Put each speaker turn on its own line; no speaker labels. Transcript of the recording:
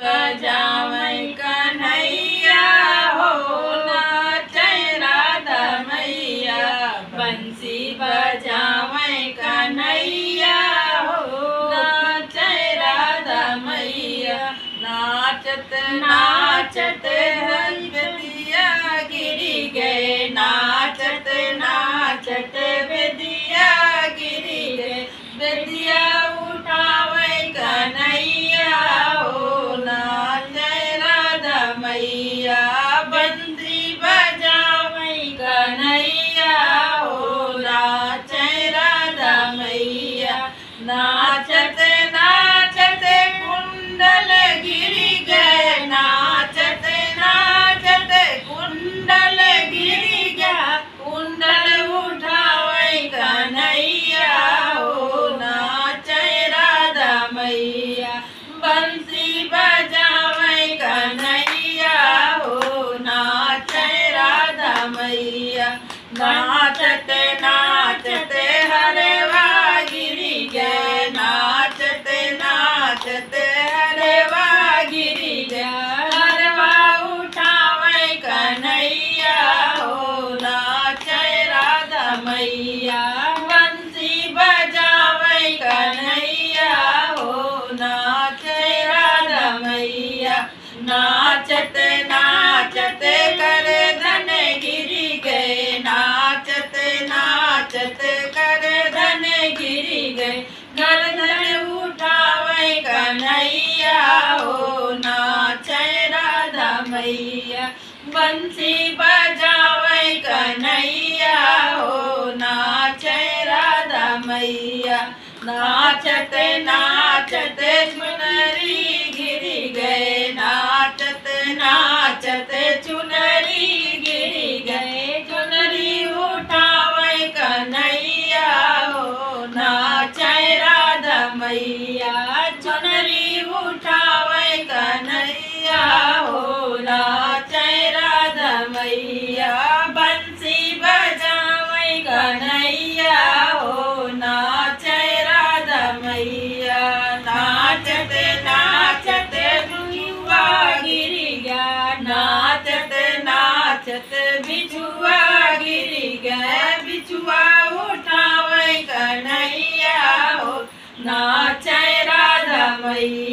बजावै कन्हैया हो नाचै राधा मैया। बंसी बजावै कन्हैया हो नाचै राधा मैया। नाचत नाचत बेदिया गिरी गए, नाचत नाचत बेदिया गिरी गए। बेदिया उठावै कन्हैया हो नाचै राधा मैया। बंसी बजावै कन्हैया हो नाचै राधा मैया। नाचत नाचत कुंडल गिरी गए, नाचत नाचत कुंडल गिरी गया। कुंडल उठावै कन्हैया हो नाचै राधा मैया। बंसी बजावै कन्हैया हो नाचै राधा मैया। नाचत नाचत हरवा गिरी गए, नाचत नाचत हरवा गिरी गया। हरवा उठावै कन्हैया हो नाचै राधा मैया। बंसी बजावै कन्हैया हो नाचै राधा मैया। नाचत नाचत कर धन गिरी गए, नाचत नाचत कर धन गिरी गए। गर्दन उठावै कन्हैया हो नाचै राधा मैया। बंसी बजावै कन्हैया हो नाचै राधा मैया। नाचत नाचत चुनरी गिरी गए, नाचत नाचत चुनरी गिरी गए। चुनरी उठावै कन्हैया हो नाचै राधा मैया। चुनरी उठावै कन्हैया हो नाचै राधा मैया। बंसी बजावै कन्हैया हो नाचै राधा मैया। नाचत नाचत बिछुआ गिरी गया, नाचत नाचत बिछुआ गिरी गया। बिछुआ उठावै कन्हैया हो नाचै राधा मैया।